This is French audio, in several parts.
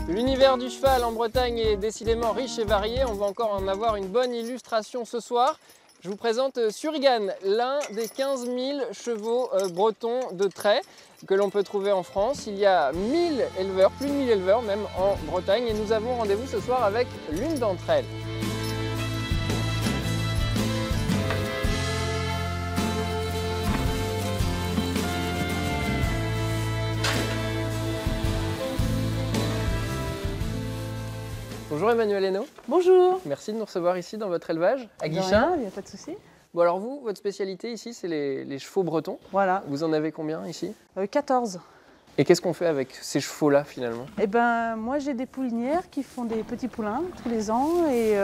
L'univers du cheval en Bretagne est décidément riche et varié. On va encore en avoir une bonne illustration ce soir. Je vous présente Surigane, l'un des 15 000 chevaux bretons de trait que l'on peut trouver en France. Il y a 1000 éleveurs, plus de 1000 éleveurs même en Bretagne, et nous avons rendez-vous ce soir avec l'une d'entre elles. Bonjour Emmanuel Hainaut. Bonjour. Merci de nous recevoir ici dans votre élevage à De Guichen. rien, il n'y a pas de souci. Bon alors vous, votre spécialité ici, c'est les chevaux bretons. Voilà. Vous en avez combien ici? 14. Et qu'est-ce qu'on fait avec ces chevaux-là finalement? Eh ben, moi j'ai des poulinières qui font des petits poulains tous les ans et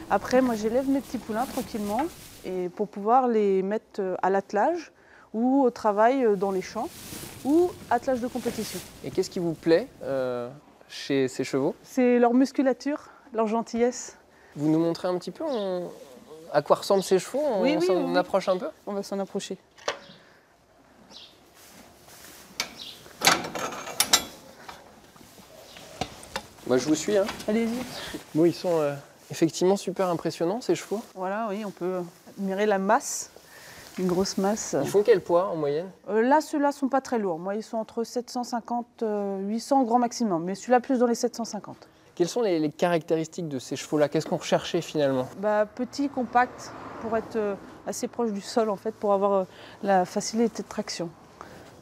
après moi j'élève mes petits poulains tranquillement et pour pouvoir les mettre à l'attelage ou au travail dans les champs ou attelage de compétition. Et qu'est-ce qui vous plaît chez ces chevaux? C'est leur musculature, leur gentillesse. Vous nous montrez un petit peu à quoi ressemblent ces chevaux? Oui, On approche un peu? On va s'en approcher. Moi je vous suis. Hein. Allez-y. Bon, ils sont effectivement super impressionnants ces chevaux. Voilà, oui, on peut admirer la masse, une grosse masse. Ils font quel poids en moyenne? Là, ceux-là sont pas très lourds. Moi, ils sont entre 750 et 800 grand maximum. Mais celui-là, plus dans les 750. Quelles sont les caractéristiques de ces chevaux-là? Qu'est-ce qu'on recherchait finalement? Petit, compact, pour être assez proche du sol, en fait, pour avoir la facilité de traction.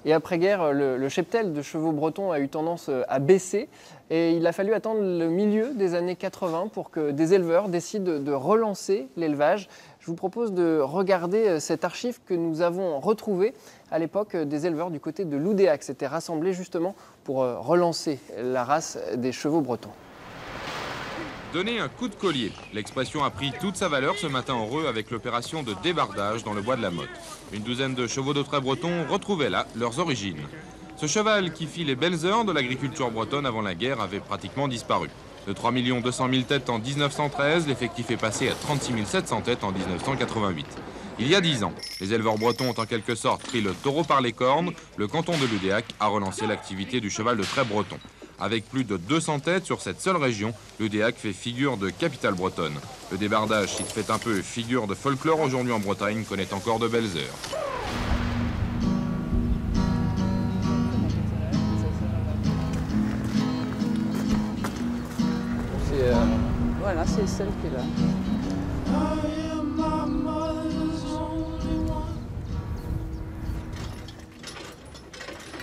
Et après-guerre, le cheptel de chevaux bretons a eu tendance à baisser et il a fallu attendre le milieu des années 80 pour que des éleveurs décident de relancer l'élevage. Je vous propose de regarder cette archive que nous avons retrouvée à l'époque des éleveurs du côté de Loudéac. S'étaient rassemblés justement pour relancer la race des chevaux bretons. Donner un coup de collier. L'expression a pris toute sa valeur ce matin en Reux avec l'opération de débardage dans le bois de la Motte. Une douzaine de chevaux de trait bretons retrouvaient là leurs origines. Ce cheval qui fit les belles heures de l'agriculture bretonne avant la guerre avait pratiquement disparu. De 3 200 000 têtes en 1913, l'effectif est passé à 36 700 têtes en 1988. Il y a 10 ans, les éleveurs bretons ont en quelque sorte pris le taureau par les cornes. Le canton de Loudéac a relancé l'activité du cheval de trait breton. Avec plus de 200 têtes sur cette seule région, Loudéac fait figure de capitale bretonne. Le débardage, qui fait un peu figure de folklore aujourd'hui en Bretagne, connaît encore de belles heures. Voilà, c'est celle qui est là.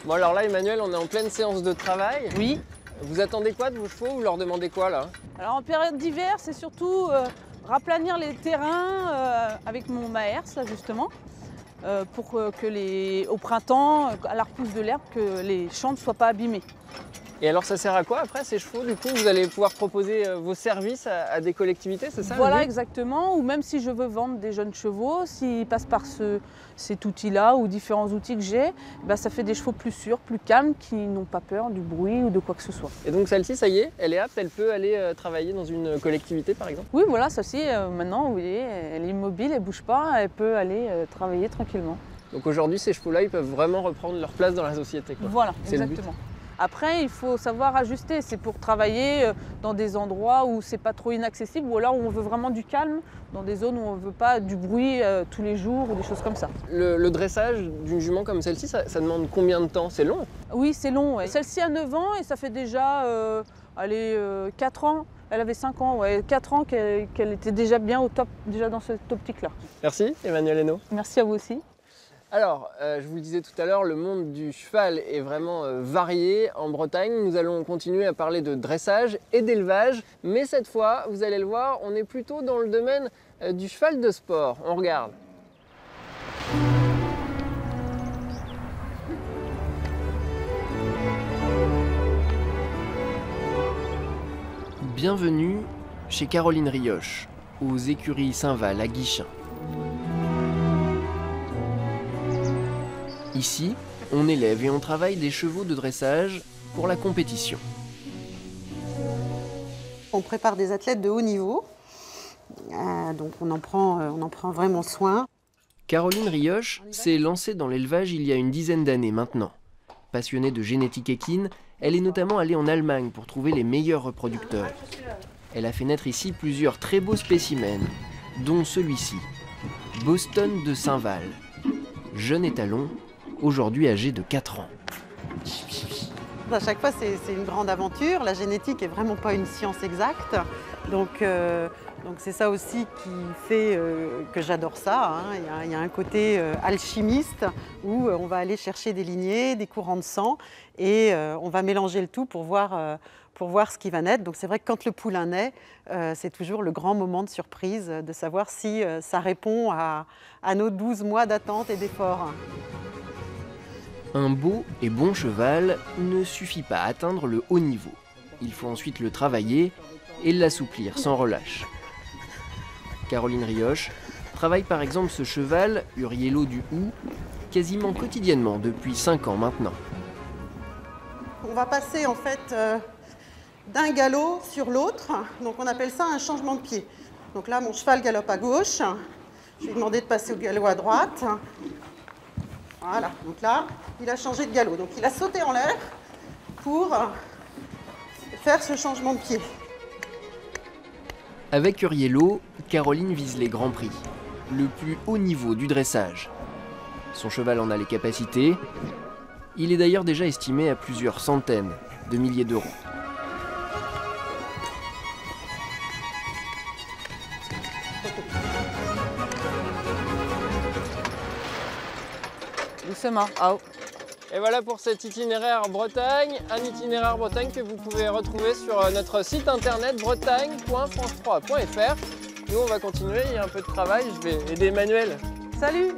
Bon alors là Emmanuel, on est en pleine séance de travail. Oui. Vous attendez quoi de vos chevaux? Vous leur demandez quoi là? Alors en période d'hiver, c'est surtout raplanir les terrains avec mon Maers, là justement, pour que au printemps, à la repousse de l'herbe, que les champs ne soient pas abîmés. Et alors ça sert à quoi après ces chevaux? Du coup vous allez pouvoir proposer vos services à des collectivités, c'est ça? Voilà, exactement. Ou même si je veux vendre des jeunes chevaux, s'ils passent par cet outil-là ou différents outils que j'ai, ça fait des chevaux plus sûrs, plus calmes, qui n'ont pas peur du bruit ou de quoi que ce soit. Et donc celle-ci, ça y est, elle est apte, elle peut aller travailler dans une collectivité par exemple? Oui, voilà, celle-ci, maintenant, vous voyez, elle est immobile, elle ne bouge pas, elle peut aller travailler tranquillement. Donc aujourd'hui, ces chevaux-là, ils peuvent vraiment reprendre leur place dans la société, quoi. Voilà, C'est le but. exactement. Après, il faut savoir ajuster. C'est pour travailler dans des endroits où c'est pas trop inaccessible ou alors où on veut vraiment du calme, dans des zones où on ne veut pas du bruit tous les jours ou des choses comme ça. Le dressage d'une jument comme celle-ci, ça demande combien de temps? C'est long? Oui, c'est long. Ouais. Celle-ci a 9 ans et ça fait déjà 4 ans. Elle avait 5 ans, 4 ans qu'elle était déjà bien au top, déjà dans cette optique-là. Merci Emmanuel Hainaut. Merci à vous aussi. Alors, je vous le disais tout à l'heure, le monde du cheval est vraiment varié en Bretagne. Nous allons continuer à parler de dressage et d'élevage, mais cette fois, vous allez le voir, on est plutôt dans le domaine du cheval de sport. On regarde. Bienvenue chez Caroline Rioche, aux écuries Saint-Val à Guichen. Ici, on élève et on travaille des chevaux de dressage pour la compétition. On prépare des athlètes de haut niveau, donc on en prend vraiment soin. Caroline Rioche s'est lancée dans l'élevage il y a une dizaine d'années maintenant. Passionnée de génétique équine, elle est notamment allée en Allemagne pour trouver les meilleurs reproducteurs. Elle a fait naître ici plusieurs très beaux spécimens, dont celui-ci, Boston de Saint-Val. Jeune étalon, aujourd'hui âgé de 4 ans. À chaque fois, c'est une grande aventure. La génétique n'est vraiment pas une science exacte. Donc c'est ça aussi qui fait que j'adore ça. Hein. Il y a un côté alchimiste où on va aller chercher des lignées, des courants de sang et on va mélanger le tout pour voir ce qui va naître. Donc c'est vrai que quand le poulain naît, c'est toujours le grand moment de surprise de savoir si ça répond à nos 12 mois d'attente et d'effort. Un beau et bon cheval ne suffit pas à atteindre le haut niveau. Il faut ensuite le travailler et l'assouplir sans relâche. Caroline Rioche travaille par exemple ce cheval, Uriello du Hou, quasiment quotidiennement depuis 5 ans maintenant. On va passer en fait d'un galop sur l'autre, donc on appelle ça un changement de pied. Donc là mon cheval galope à gauche, je lui ai demandé de passer au galop à droite. Voilà, donc là, il a changé de galop. Donc il a sauté en l'air pour faire ce changement de pied. Avec Uriello, Caroline vise les grands prix, le plus haut niveau du dressage. Son cheval en a les capacités. Il est d'ailleurs déjà estimé à plusieurs centaines de milliers d'euros. Doucement. Ah. Et voilà pour cet itinéraire Bretagne, un itinéraire Bretagne que vous pouvez retrouver sur notre site internet bretagne.france3.fr. Nous on va continuer, il y a un peu de travail, je vais aider Emmanuel. Salut.